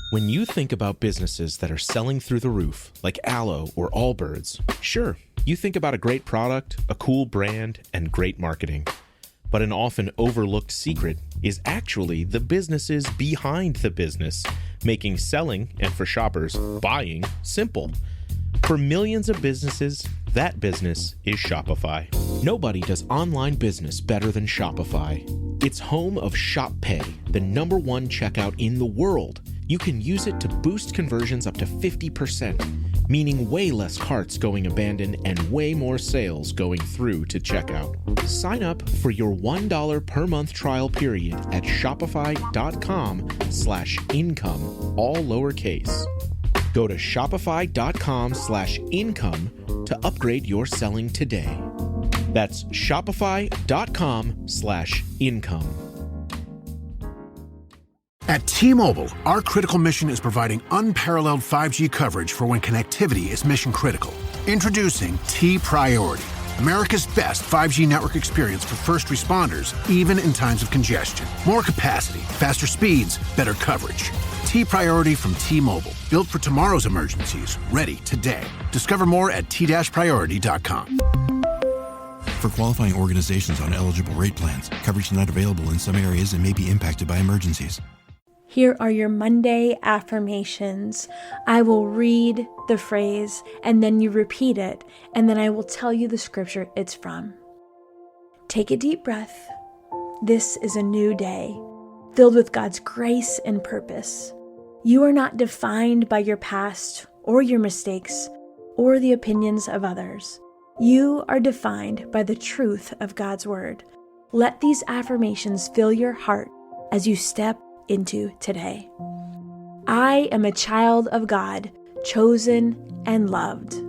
When you think about businesses that are selling through the roof, like Aloe or Allbirds, sure, you think about a great product, a cool brand, and great marketing. But an often overlooked secret is actually the businesses behind the business, making selling, and for shoppers, buying, simple. For millions of businesses, that business is Shopify. Nobody does online business better than Shopify. It's home of Shop Pay, the #1 checkout in the world. You can use it to boost conversions up to 50%, meaning way less carts going abandoned and way more sales going through to checkout. Sign up for your $1 per month trial period at shopify.com/income, all lowercase. Go to shopify.com/income to upgrade your selling today. That's shopify.com/income. At T-Mobile, our critical mission is providing unparalleled 5G coverage for when connectivity is mission critical. Introducing T-Priority, America's best 5G network experience for first responders, even in times of congestion. More capacity, faster speeds, better coverage. T-Priority from T-Mobile, built for tomorrow's emergencies, ready today. Discover more at t-priority.com. For qualifying organizations on eligible rate plans, coverage not available in some areas and may be impacted by emergencies. Here are your Monday affirmations. I will read the phrase and then you repeat it, and then I will tell you the scripture it's from. Take a deep breath. This is a new day, filled with God's grace and purpose. You are not defined by your past or your mistakes or the opinions of others. You are defined by the truth of God's word. Let these affirmations fill your heart as you step into today. I am a child of God, chosen and loved.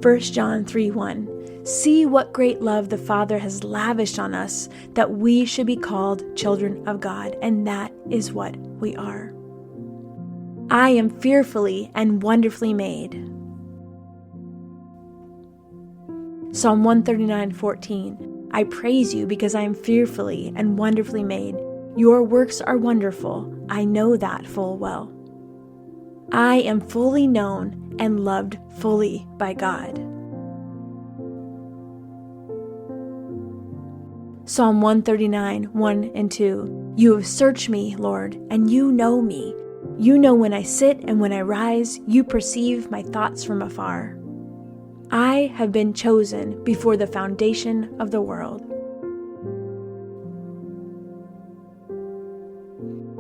First John 3:1. See what great love the Father has lavished on us, that we should be called children of God, and that is what we are. I am fearfully and wonderfully made. Psalm 139:14. I praise you because I am fearfully and wonderfully made. Your works are wonderful. I know that full well. I am fully known and loved fully by God. Psalm 139:1-2. You have searched me, Lord, and you know me. You know when I sit and when I rise. You perceive my thoughts from afar. I have been chosen before the foundation of the world.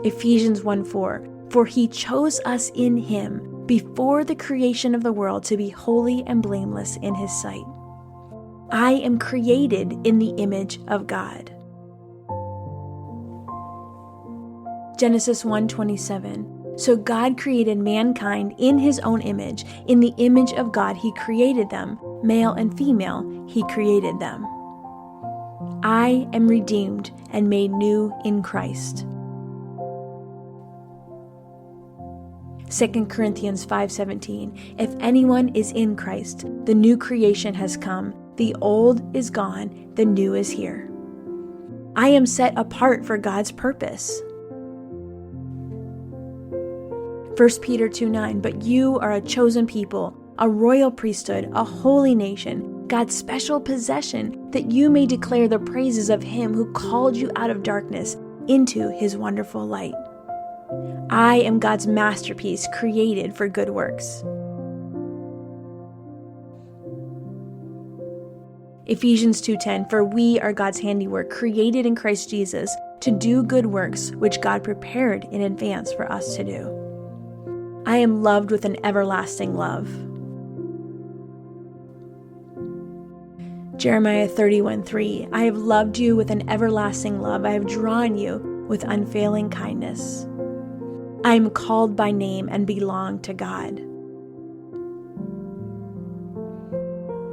Ephesians 1:4. For he chose us in him before the creation of the world to be holy and blameless in his sight. I am created in the image of God. Genesis 1:27. So God created mankind in his own image. In the image of God he created them. Male and female he created them. I am redeemed and made new in Christ. 2 Corinthians 5:17. If anyone is in Christ, the new creation has come. The old is gone, the new is here. I am set apart for God's purpose. 1 Peter 2:9, but you are a chosen people, a royal priesthood, a holy nation, God's special possession, that you may declare the praises of him who called you out of darkness into his wonderful light. I am God's masterpiece, created for good works. Ephesians 2:10, for we are God's handiwork, created in Christ Jesus to do good works, which God prepared in advance for us to do. I am loved with an everlasting love. Jeremiah 31:3, I have loved you with an everlasting love. I have drawn you with unfailing kindness. I am called by name and belong to God.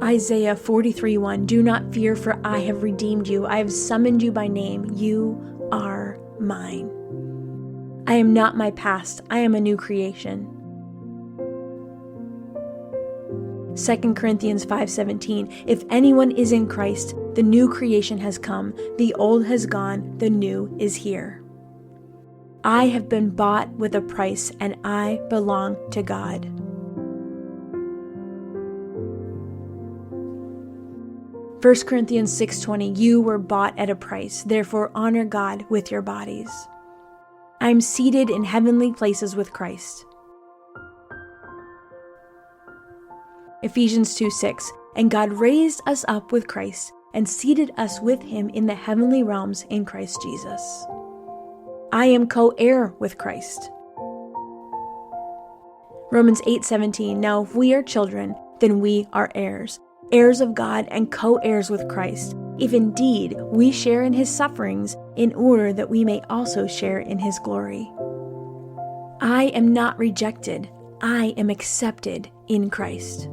Isaiah 43:1, do not fear, for I have redeemed you. I have summoned you by name. You are mine. I am not my past. I am a new creation. 2 Corinthians 5:17, if anyone is in Christ, the new creation has come, the old has gone, the new is here. I have been bought with a price, and I belong to God. First Corinthians 6:20, you were bought at a price, therefore honor God with your bodies. I am seated in heavenly places with Christ. Ephesians 2:6, and God raised us up with Christ and seated us with him in the heavenly realms in Christ Jesus. I am co-heir with Christ. Romans 8:17, now if we are children, then we are heirs, heirs of God and co-heirs with Christ, if indeed we share in his sufferings, in order that we may also share in his glory. I am not rejected, I am accepted in Christ.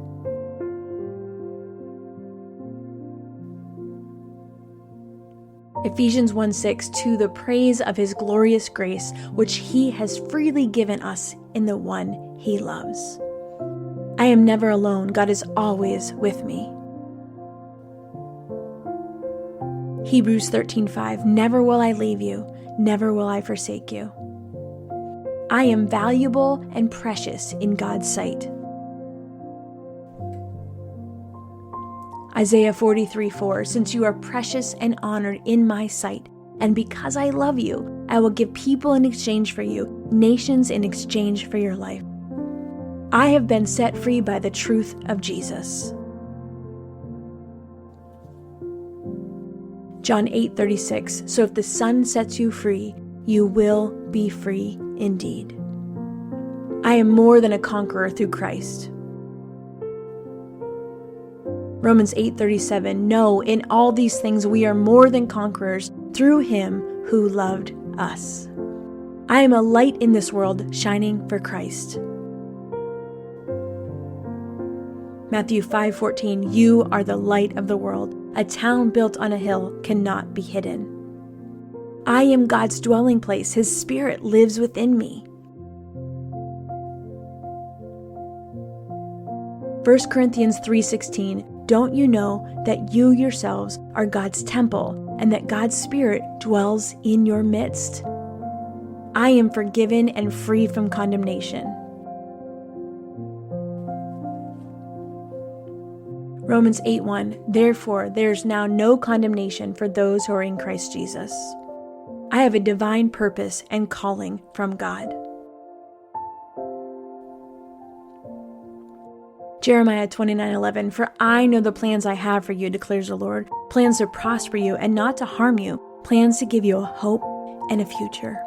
Ephesians 1:6, to the praise of his glorious grace, which he has freely given us in the one he loves. I am never alone. God is always with me. Hebrews 13:5, never will I leave you, never will I forsake you. I am valuable and precious in God's sight. Isaiah 43:4, since you are precious and honored in my sight, and because I love you, I will give people in exchange for you, nations in exchange for your life. I have been set free by the truth of Jesus. John 8:36, so if the Son sets you free, you will be free indeed. I am more than a conqueror through Christ. Romans 8:37, no, in all these things we are more than conquerors through him who loved us. I am a light in this world, shining for Christ. Matthew 5:14, you are the light of the world. A town built on a hill cannot be hidden. I am God's dwelling place. His Spirit lives within me. 1 Corinthians 3:16, don't you know that you yourselves are God's temple and that God's Spirit dwells in your midst? I am forgiven and free from condemnation. Romans 8:1, therefore there's now no condemnation for those who are in Christ Jesus. I have a divine purpose and calling from God. Jeremiah 29:11, for I know the plans I have for you, declares the Lord, plans to prosper you and not to harm you, plans to give you a hope and a future.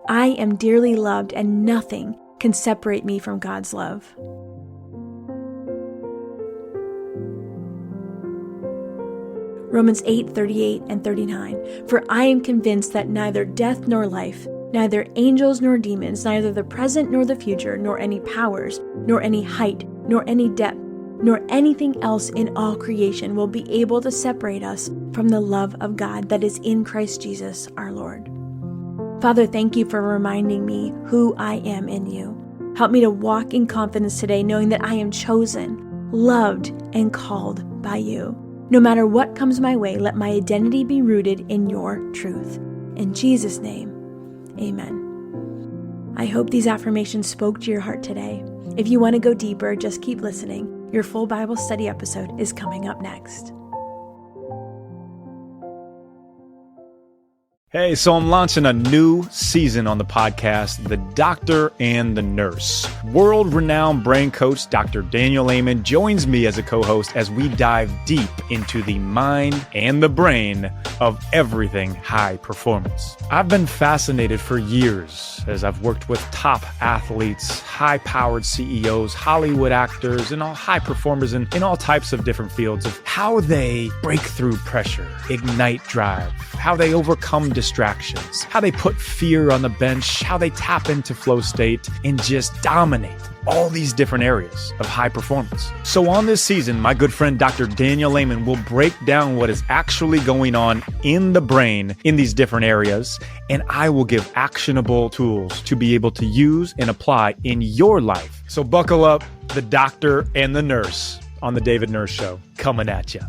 I am dearly loved and nothing can separate me from God's love. Romans 8:38 and 39, for I am convinced that neither death nor life, neither angels nor demons, neither the present nor the future, nor any powers, nor any height, nor any depth, nor anything else in all creation will be able to separate us from the love of God that is in Christ Jesus our Lord. Father, thank you for reminding me who I am in you. Help me to walk in confidence today, knowing that I am chosen, loved, and called by you. No matter what comes my way, let my identity be rooted in your truth. In Jesus' name, amen. I hope these affirmations spoke to your heart today. If you want to go deeper, just keep listening. Your full Bible study episode is coming up next. Hey, so I'm launching a new season on the podcast, The Doctor and the Nurse. World-renowned brain coach Dr. Daniel Amen joins me as a co-host as we dive deep into the mind and the brain of everything high performance. I've been fascinated for years as I've worked with top athletes, high-powered CEOs, Hollywood actors, and all high performers in all types of different fields of how they break through pressure, ignite drive, how they overcome distractions, how they put fear on the bench, how they tap into flow state and just dominate all these different areas of high performance. So on this season, my good friend Dr. Daniel Lehman will break down what is actually going on in the brain in these different areas, and I will give actionable tools to be able to use and apply in your life. So buckle up, the doctor and the nurse on the David Nurse Show coming at you.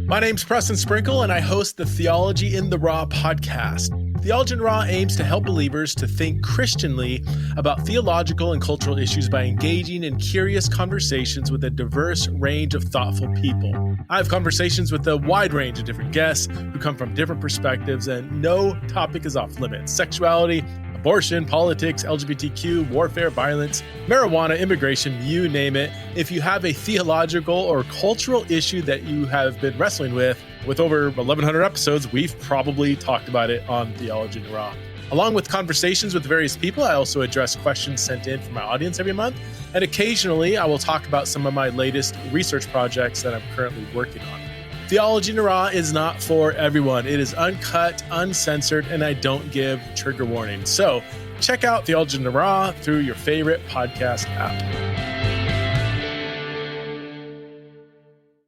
My name's Preston Sprinkle, and I host the Theology in the Raw podcast. Theology in the Raw aims to help believers to think Christianly about theological and cultural issues by engaging in curious conversations with a diverse range of thoughtful people. I have conversations with a wide range of different guests who come from different perspectives, and no topic is off limits. Sexuality, abortion, politics, LGBTQ, warfare, violence, marijuana, immigration, you name it. If you have a theological or cultural issue that you have been wrestling with over 1,100 episodes, we've probably talked about it on Theology in the Raw. Along with conversations with various people, I also address questions sent in from my audience every month. And occasionally, I will talk about some of my latest research projects that I'm currently working on. Theology in the Raw is not for everyone. It is uncut, uncensored, and I don't give trigger warnings. So check out Theology in the Raw through your favorite podcast app.